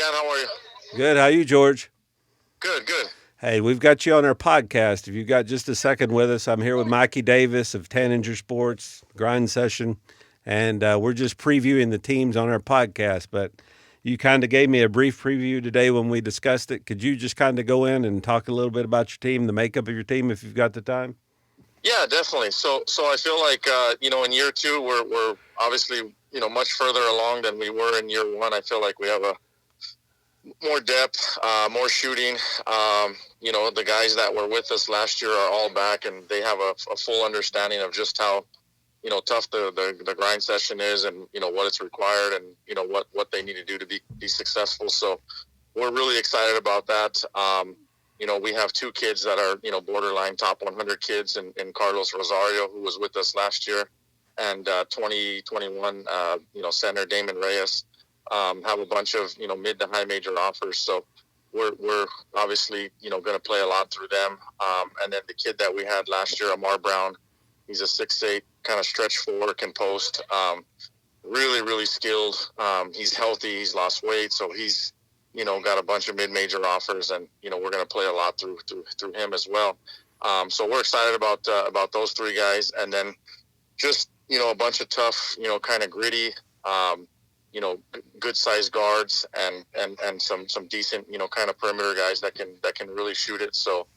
Dan. How are you? Good. How you, George? Good, good. Hey, we've got you on our podcast. If you've got just a second with us, I'm here with Mikey Davis of Tanninger Sports Grind Session, and we're just previewing the teams on our podcast. But you kind of gave me a brief preview today when we discussed it. Could you just kind of go in and talk a little bit about your team, the makeup of your team, if you've got the time? Yeah, definitely. So I feel like in year two we're obviously much further along than we were in year one. I feel like we have a more depth, more shooting. The guys that were with us last year are all back, and they have a full understanding of just how tough the grind session is, and what it's required, and what they need to do to be successful. So we're really excited about that. We have two kids that are borderline top 100 kids, in Carlos Rosario, who was with us last year, and 2021 center Damon Reyes. Have a bunch of mid to high major offers. So we're obviously going to play a lot through them. And then the kid that we had last year, Amar Brown, he's a 6'8", kind of stretch four, can post. Really, really skilled. He's healthy. He's lost weight, so he's got a bunch of mid-major offers, and we're going to play a lot through him as well. So we're excited about those three guys, and then just a bunch of tough, kind of gritty, good sized guards, and some decent, kind of perimeter guys that can really shoot it. So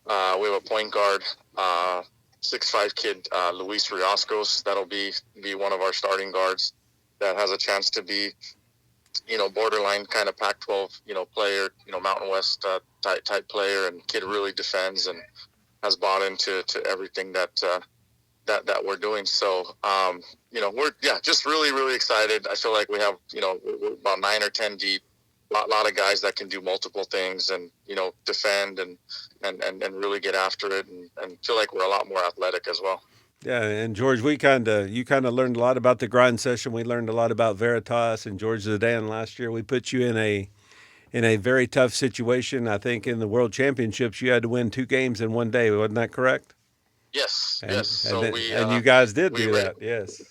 we have a point guard, 6'5" kid, Luis Rioscos. That'll be one of our starting guards that has a chance to be borderline kind of Pac-12 player, Mountain West type player, and kid really defends and has bought into everything that we're doing. So we're just really, really excited. I feel like we have we're about 9 or 10 deep. Lot of guys that can do multiple things, and defend and really get after it, and feel like we're a lot more athletic as well. Yeah, and George, you kind of learned a lot about the grind session. We learned a lot about Veritas and George Zidane last year. We put you in a very tough situation. I think in the World Championships, you had to win two games in one day. Wasn't that correct? Yes, yes. And So then, and you guys did we do that. Yes.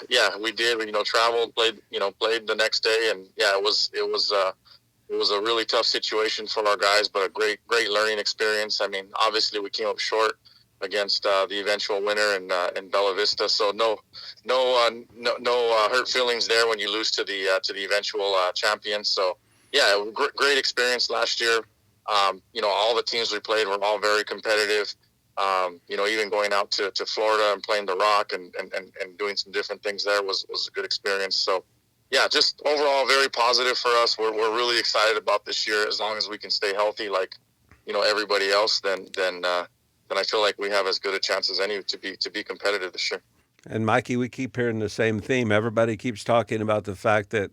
yeah, we did. We traveled, played the next day, and yeah, it was a really tough situation for our guys, but a great learning experience. I mean, obviously we came up short against the eventual winner in Bella Vista, so no hurt feelings there when you lose to the eventual champion. So yeah, great experience last year. All the teams we played were all very competitive. Even going out to Florida and playing the Rock, and doing some different things there was a good experience. So yeah, just overall very positive for us. We're really excited about this year. As long as we can stay healthy, like everybody else, then I feel like we have as good a chance as any to be competitive this year. And Mikey, we keep hearing the same theme. Everybody keeps talking about the fact that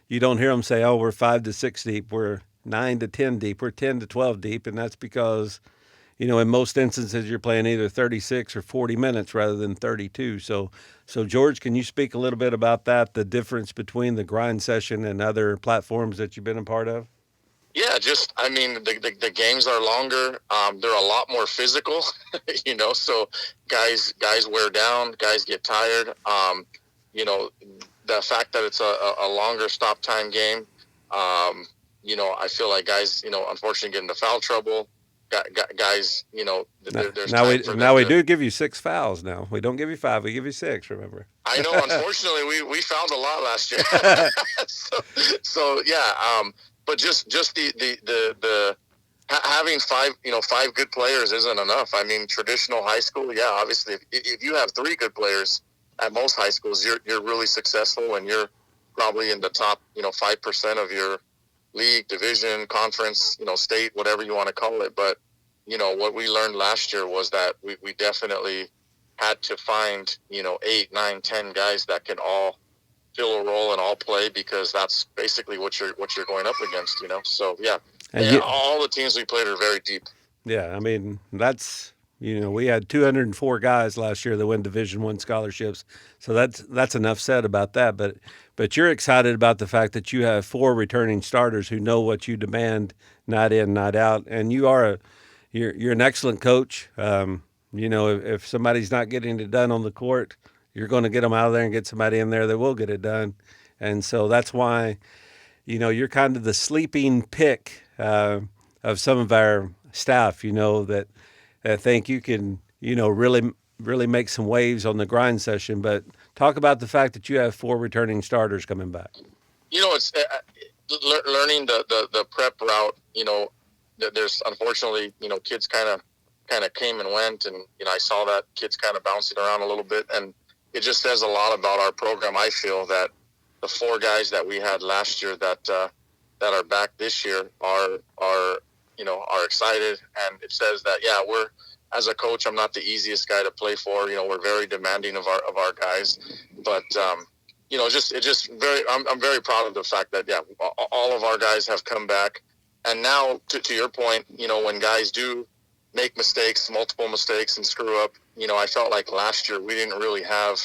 you don't hear them say, "Oh, we're 5 to 6 deep. We're 9 to 10 deep. We're 10 to 12 deep," and that's because in most instances, you're playing either 36 or 40 minutes rather than 32. So George, can you speak a little bit about that, the difference between the grind session and other platforms that you've been a part of? Yeah, just I mean the games are longer. They're a lot more physical, So guys wear down, guys get tired. The fact that it's a longer stop time game. I feel like guys, unfortunately get into foul trouble. Guys, there's Now time we for now them we to. do give you 6 fouls. Now we don't give you 5; we give you 6. Remember? I know. Unfortunately, we fouled a lot last year. so yeah. But just the having five good players isn't enough. I mean, traditional high school, yeah, obviously, if you have three good players at most high schools, you're really successful, and you're probably in the top 5% of your league, division, conference, state, whatever you want to call it. But what we learned last year was that we definitely had to find 8, 9, 10 guys that can all fill a role and all play, because that's basically what you're going up against. So yeah, And you, all the teams we played are very deep. yeah, I mean that's we had 204 guys last year that win Division I scholarships, so that's enough said about that. But you're excited about the fact that you have four returning starters who know what you demand night in, night out, and you're an excellent coach. If somebody's not getting it done on the court, you're going to get them out of there and get somebody in there that will get it done, and so that's why you're kind of the sleeping pick of some of our staff. That think you can, really make some waves on the grind session. But talk about the fact that you have four returning starters coming back. It's learning the prep route. There's unfortunately, kids kind of came and went, and I saw that kids kind of bouncing around a little bit, and it just says a lot about our program. I feel that the four guys that we had last year that are back this year are excited, and it says that we're, as a coach, I'm not the easiest guy to play for. We're very demanding of our guys, but just very. I'm very proud of the fact that all of our guys have come back, and now to your point, when guys do make mistakes, multiple mistakes, and screw up, I felt like last year we didn't really have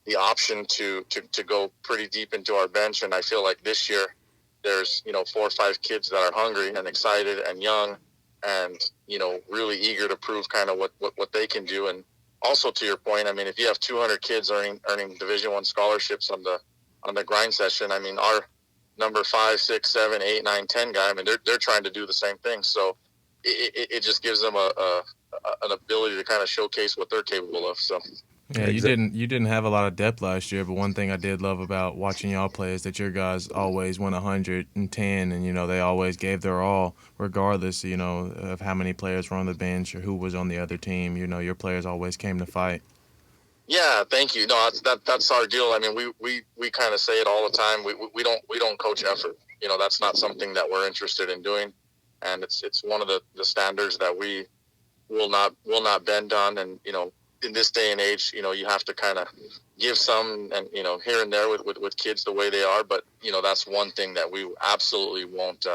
the option to go pretty deep into our bench, and I feel like this year there's four or five kids that are hungry and excited and young, and really eager to prove kind of what they can do. And also, to your point, I mean, if you have 200 kids earning Division I scholarships on the grind session, I mean, our number 5, 6, 7, 8, 9, 10 guy, I mean, they're trying to do the same thing. So it just gives them an ability to kind of showcase what they're capable of. So. Yeah, you didn't have a lot of depth last year, but one thing I did love about watching y'all play is that your guys always went 110, and they always gave their all, regardless of how many players were on the bench or who was on the other team. Your players always came to fight. Yeah, thank you. No, that's our deal. I mean, we kind of say it all the time. We don't coach effort. That's not something that we're interested in doing, and it's one of the standards that we will not bend on. And in this day and age, you have to kind of give some, and here and there with kids the way they are. But that's one thing that we absolutely won't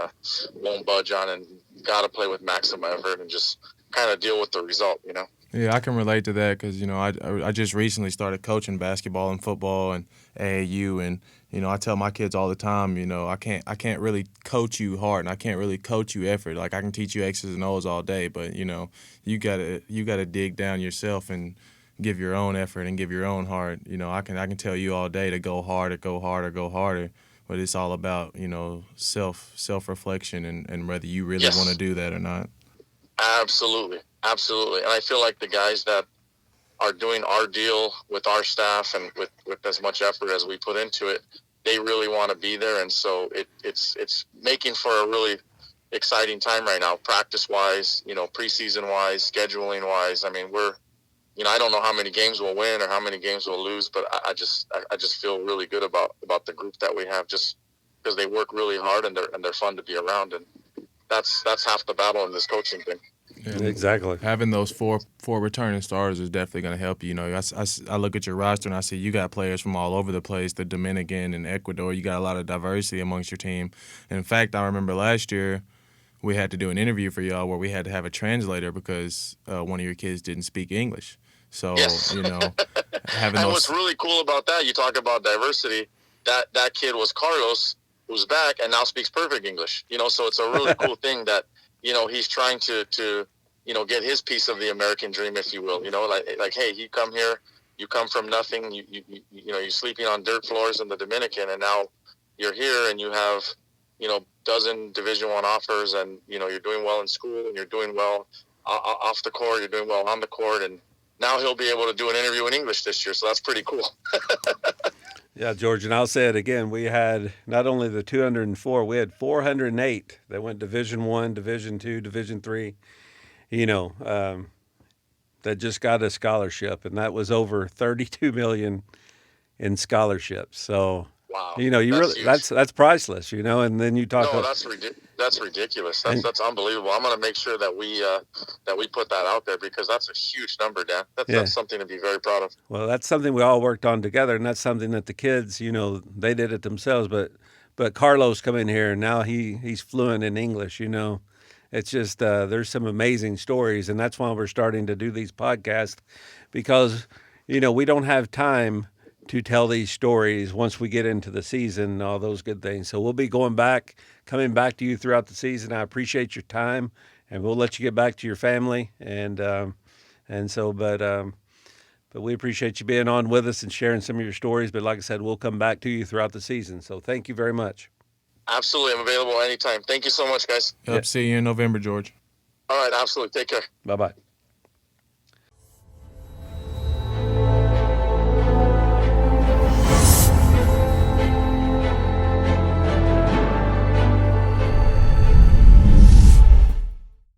budge on, and got to play with maximum effort and just kind of deal with the result. Yeah, I can relate to that because I just recently started coaching basketball and football and AAU, and I tell my kids all the time, I can't really coach you hard, and I can't really coach you effort. Like, I can teach you X's and O's all day, but you gotta dig down yourself and give your own effort and give your own heart. I can tell you all day to go harder, go harder, go harder, but it's all about self reflection and whether you really want to Yes, do that or not. absolutely, absolutely. And I feel like the guys that are doing our deal with our staff and with as much effort as we put into it, they really want to be there. And so it's making for a really exciting time right now, practice wise, preseason wise, scheduling wise. I mean, I don't know how many games we'll win or how many games we'll lose, but I just feel really good about the group that we have, just because they work really hard, and they're fun to be around. And that's half the battle in this coaching thing. And Exactly. having those four returning starters is definitely going to help you. I look at your roster and I see you got players from all over the place, the Dominican and Ecuador. You got a lot of diversity amongst your team. In fact, I remember last year we had to do an interview for y'all where we had to have a translator because one of your kids didn't speak English. So, Yes. having And what's those. really cool about that, you talk about diversity, that kid was Carlos, who's back and now speaks perfect English. So it's a really cool thing that, he's trying to get his piece of the American dream, if you will. Like hey, you come here, you come from nothing, you're sleeping on dirt floors in the Dominican, and now you're here and you have, dozen Division I offers, and you're doing well in school, and you're doing well off the court, you're doing well on the court, and now he'll be able to do an interview in English this year. So that's pretty cool. Yeah, George, and I'll say it again. We had not only the 204, we had 408 that went Division I, Division II, Division III. You know, that just got a scholarship, and that was over 32 million in scholarships. So, Wow, you that's really huge. that's priceless. And then you talk, No, that's ridiculous. That's and that's unbelievable. I'm going to make sure that we put that out there, because that's a huge number, Dan. That's yeah, that's something to be very proud of. well, that's something we all worked on together, and that's something that the kids, they did it themselves. But Carlos come in here, and now he's fluent in English. It's just there's some amazing stories, and that's why we're starting to do these podcasts, because we don't have time to tell these stories once we get into the season and all those good things. So we'll be coming back to you throughout the season. I appreciate your time, and we'll let you get back to your family. And so, but we appreciate you being on with us and sharing some of your stories. But like I said, we'll come back to you throughout the season. So thank you very much. Absolutely. I'm available anytime. Thank you so much, guys. Yep. Yeah. See you in November, George. All right. Absolutely. Take care. Bye bye.